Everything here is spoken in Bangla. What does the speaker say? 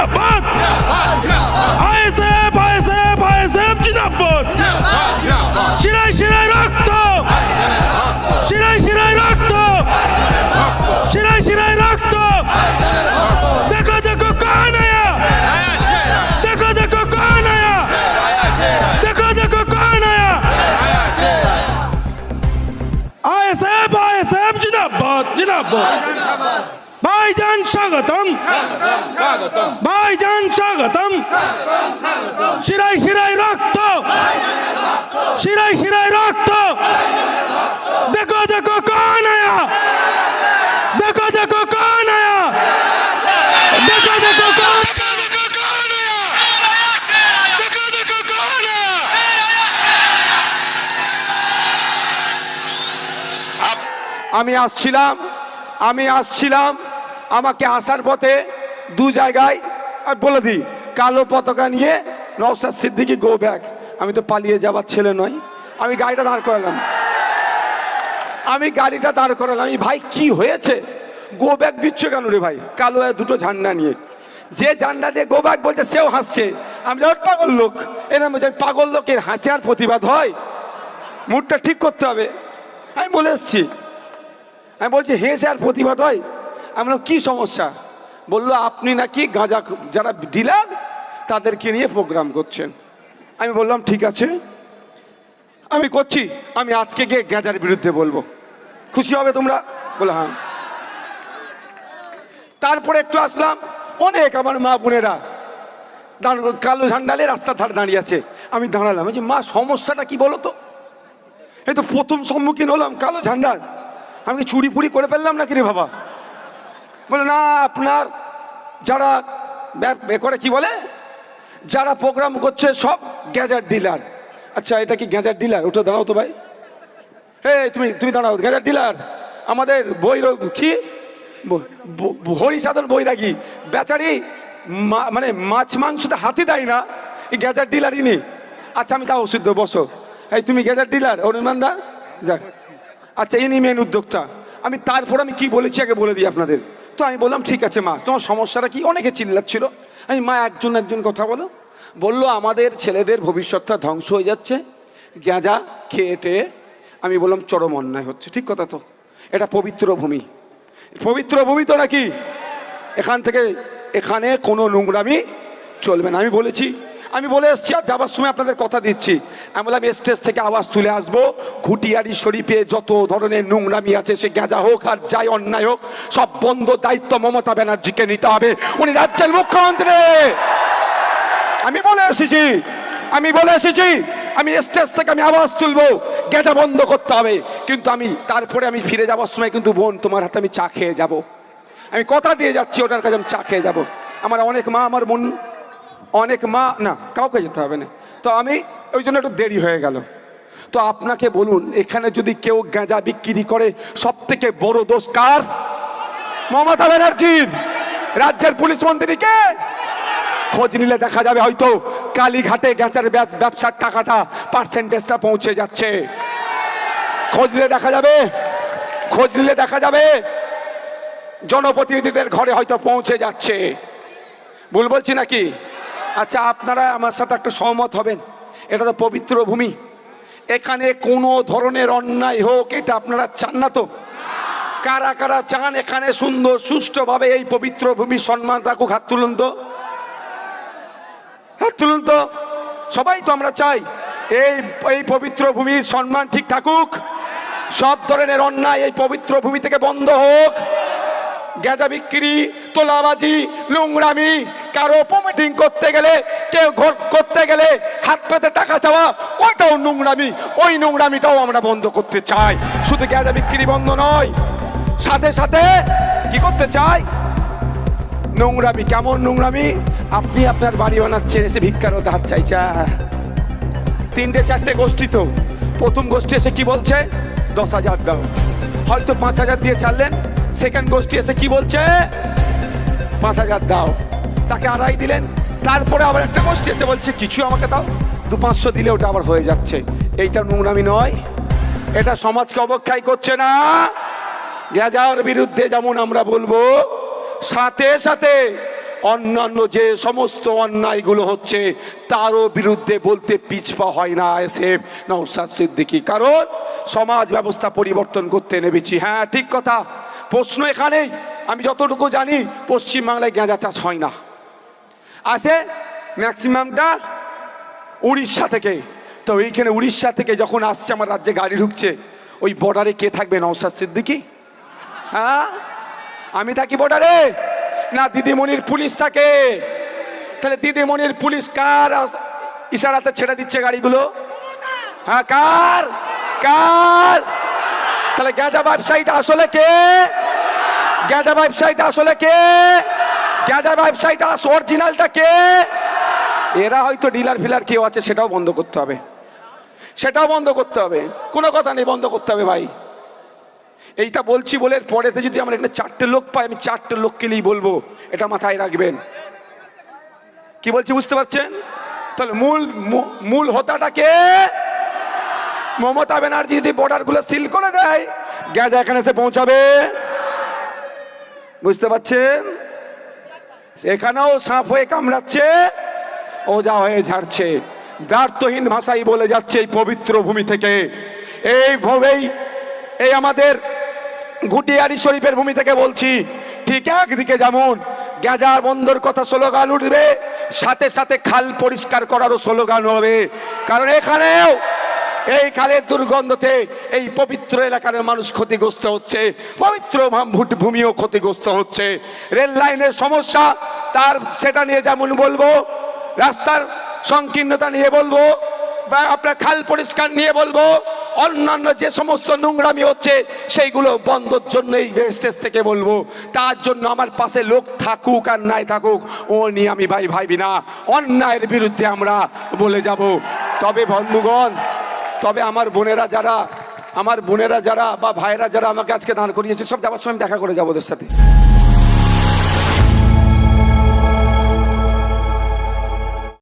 জিন্দাবাদ, আইএসএফ আইএসএফ আইএসএফ জিন্দাবাদ, শিরায় শিরায় রক্ত, শিরায় শিরায় রক্ত, শিরায় শিরায় রক্ত। দেখো দেখো কৌন আয়া, দেখো দেখো কৌন আয়া, দেখো দেখো কৌন আয়া। আইএসএফ আইএসএফ জিন্দাবাদ জিন্দাবাদ। ভাইজান স্বাগতম, ভাইজান স্বাগতম। শিরায় শিরায় রক্ত, শিরায় শিরায় রক্ত। দেখো দেখো কৌন আয়া, দেখো দেখো কৌন আয়া, দেখো দেখো কৌন আয়া, দেখো দেখো কৌন আয়া। আমি আসছিলাম আমাকে আসার পথে দু জায়গায় বলে দিই কালো পতাকা নিয়ে নওশাদ সিদ্দিকী গো ব্যাক। আমি তো পালিয়ে যাবার ছেলে নই, আমি গাড়িটা দাঁড় করালাম, আমি ভাই কি হয়েছে গো ব্যাক দিচ্ছ কেন রে ভাই? কালো দুটো ঝান্ডা নিয়ে, যে ঝান্ডা দিয়ে গো ব্যাক বলছে সেও হাসছে। আমি পাগল লোক, এরকম পাগল লোকের হাসি আর প্রতিবাদ হয়? মুডটা ঠিক করতে হবে। আমি বলে এসছি, আমি বলছি হেসে আর প্রতিবাদ হয়? আমি বললাম কি সমস্যা? বললো আপনি নাকি গাঁজা যারা ডিলার তাদেরকে নিয়ে প্রোগ্রাম করছেন। আমি বললাম ঠিক আছে আমি করছি, আমি আজকে গিয়ে গাঁজার বিরুদ্ধে বলবো, খুশি হবে তোমরা? বলো হ্যাঁ। তারপরে একটু আসলাম, অনেক আমার মা বোনেরা কালো ঝান্ডালে রাস্তার ধারে দাঁড়িয়ে আছে। আমি দাঁড়ালাম, বলছি মা সমস্যাটা কি বলো তো? এই তো প্রথম সম্মুখীন হলাম কালো ঝান্ডার, আমি চুরি পুরি করে ফেললাম নাকি রে বাবা? বলে না, আপনার যারা করে কি বলে, যারা প্রোগ্রাম করছে সব গ্যাজেট ডিলার। আচ্ছা এটা কি গ্যাজেট ডিলার? ওটা দাঁড়াও তো ভাই, হ্যাঁ তুমি দাঁড়াও। গ্যাজেট ডিলার আমাদের কি হরিসাধন বৈরাগী বেচারি মানে মাছ মাংসতে হাতি দেয় না, এই গ্যাজেট ডিলারই নেই। আচ্ছা আমি তাও সিদ্ধ বসো, এই তুমি গ্যাজেট ডিলার অনির্বাণ দা যাক, আচ্ছা ইনি মেন উদ্যোক্তা। আমি তারপর আমি কি বলেছি আগে বলে দিই আপনাদের। তো আমি বললাম ঠিক আছে মা, তোমার সমস্যাটা কি? অনেকে চিল্লাচ্ছিল। আমি মা একজন কথা বললো আমাদের ছেলেদের ভবিষ্যৎটা ধ্বংস হয়ে যাচ্ছে গাঁজা খেয়ে টেয়ে। আমি বললাম চরম অন্যায় হচ্ছে। ঠিক কথা তো, এটা পবিত্র ভূমি, পবিত্র ভূমি তো নাকি, এখানে কোনো নোংরামি চলবে না। আমি বলে এসছি, আর যাবার সময় আপনাদের কথা দিচ্ছি, আমি বললাম স্টেজ থেকে আওয়াজ তুলে আসবো, ঘুটিয়ারি শরীফে যত ধরনের নোংরামি আছে, সে গাঁজা হোক আর যাই অন্যায় হোক, সব বন্ধ দায়িত্ব মমতা ব্যানার্জিকে নিতে হবে। উনি রাজ্যের মুখ্যমন্ত্রী। আমি বলে এসেছি আমি স্টেজ থেকে আমি আওয়াজ তুলবো, গাঁজা বন্ধ করতে হবে। কিন্তু তারপরে আমি ফিরে যাওয়ার সময় কিন্তু বোন তোমার হাতে আমি চা খেয়ে যাব। আমি কথা দিয়ে যাচ্ছি ওটার কাছে আমি চা খেয়ে যাব। আমার অনেক মা, আমার বোন, অনেক মা, না কাউকে যেতে হবে না। তো আমি ওই জন্য একটু দেরি হয়ে গেল। তো আপনাকে বলুন, এখানে যদি কেউ গাঁজা বিক্রি করে সব থেকে বড় দোষ কার? মমতা ব্যানার্জির। রাজ্যের পুলিশ মন্ত্রীকে খোঁজ নিলে দেখা যাবে হয়তো কালীঘাটে গাঁজার ব্যবসার টাকাটা পার্সেন্টেজটা পৌঁছে যাচ্ছে। খোঁজ নিলে দেখা যাবে জনপ্রতিনিধিদের ঘরে হয়তো পৌঁছে যাচ্ছে। ভুল বলছি নাকি? আচ্ছা আপনারা আমার সাথে একটা সহমত হবেন, এটা তো পবিত্র ভূমি, এখানে কোনো ধরনের অন্যায় হোক এটা আপনারা চান না তো? কারা কারা চান এখানে সুন্দর সুষ্ঠুভাবে এই পবিত্র ভূমির সম্মান রাখুক? হাত তুলুন তো, হাত তুলুন তো। সবাই তো আমরা চাই এই পবিত্র ভূমির সম্মান ঠিক থাকুক, সব ধরনের অন্যায় এই পবিত্র ভূমি থেকে বন্ধ হোক। গাঁজা বিক্রি, তোলাবাজি, নোংরামি, কারো প্রমোটিং করতে গেলে, কেউ ঘর করতে গেলে হাত পেতে টাকা চাওয়া, ওইটাও নোংরামি। ওই নোংরামিটাও আমরা বন্ধ করতে চাই। শুধু গাঁজা বিক্রি বন্ধ নয়, সাথে সাথে কি করতে চাই? নোংরামি। কেমন নোংরামি? আপনি আপনার বাড়ি বানাচ্ছেন, এসে ভিক্ষার হতে হাত চাইছে। 3-4টে গোষ্ঠী, তো প্রথম গোষ্ঠী এসে কি বলছে? 10,000 দাও, হয়তো 5,000 দিয়ে ছাড়লেন। সেকেন্ড গোষ্ঠী এসে কি বলছে? 5,000 দাও, তাকে 2.5 দিলেন। তারপরে আবার একটা গোষ্ঠী এসে বলছে কিছু আমাকে দাও, 200-500 দিলে ওটা আবার হয়ে যাচ্ছে। এইটা নোংরামি নয়? এটা সমাজকে অবক্ষয় করছে না? গাঁজার বিরুদ্ধে যেমন আমরা বলবো, সাথে সাথে অন্যান্য যে সমস্ত অন্যায়গুলো হচ্ছে তারও বিরুদ্ধে বলতে পিছপা হয় না এসএফ নওশাদ সিদ্দিকী, কারণ সমাজ ব্যবস্থা পরিবর্তন করতে নেমেছি। হ্যাঁ ঠিক কথা, প্রশ্ন এখানেই, আমি যতটুকু জানি পশ্চিমবাংলায় গাঁজা চাষ হয় না, আছে ম্যাক্সিমামটা উড়িষ্যা থেকে। তো এইখানে উড়িষ্যা থেকে যখন আসছে আমার রাজ্যে গাড়ি ঢুকছে, ওই বর্ডারে কে থাকবে? নওশাদ সিদ্দিকী? হ্যাঁ, আমি থাকি বর্ডারে না দিদিমণির পুলিশ থাকে? তাহলে দিদিমণির পুলিশ কার ইশারাতে ছেড়ে দিচ্ছে গাড়িগুলো? হ্যাঁ কার কার? তাহলে গাঁজা ব্যবসায়ীটা আসলে কে? গাঁজা ব্যবসায়ীটা আসলে কে? গাঁজা ব্যবসায়ীটা অরিজিনালটা কে? এরা হয়তো ডিলার ফিলার কেউ আছে, সেটাও বন্ধ করতে হবে, সেটাও বন্ধ করতে হবে, কোনো কথা নেই, বন্ধ করতে হবে ভাই। এইটা বলছি বলে পরেতে যদি আমরা এখানে 4টে লোক পাই, আমি 4টে লোককেই বলবো, এটা মাথায় রাখবেন। কি বলছি বুঝতে পারছেন? তাহলে মূল হোতাটা কে? মমতা ব্যানার্জি যদি বর্ডার গুলো সিল করে দেয়, গাঁজা এখানে এসে পৌঁছাবে, বুঝতে পারছেন? এখানেও সাপ হয়ে কামড়াচ্ছে, ওজা হয়ে ঝাড়ছে, দ্বার্থহীন ভাষাই বলে যাচ্ছে এই পবিত্র ভূমি থেকে। এইভাবেই এই আমাদের ঘুটিয়ারি শরীফের ভূমি থেকে বলছি, ঠিক একদিকে যেমন গাঁজা বন্ধর কথা স্লোগান উঠবে, সাথে সাথে খাল পরিষ্কার করারও স্লোগান হবে, কারণ এখানেও এই খালের দুর্গন্ধতে এই পবিত্র এলাকার মানুষ ক্ষতিগ্রস্ত হচ্ছে, পবিত্র ভূমিও ক্ষতিগ্রস্ত হচ্ছে। রেল লাইনের সমস্যা, তার সেটা নিয়ে যেমন বলবো, রাস্তার সংকীর্ণতা নিয়ে বলবো, বা আপনার খাল পরিষ্কার নিয়ে বলবো, অন্যান্য যে সমস্ত নোংরামি হচ্ছে সেইগুলো বন্ধর জন্য এই স্টেজ থেকে বলবো। তার জন্য আমার পাশে লোক থাকুক আর নাই থাকুক, ও নিয়ে আমি ভাবি না, অন্যায়ের বিরুদ্ধে আমরা বলে যাব। তবে বন্ধুগণ, তবে আমার বোনেরা যারা বা ভাইয়েরা যারা আমাকে আজকে দাঁড় করিয়েছে, সব যাবার সময় দেখা করে যাবো ওদের সাথে।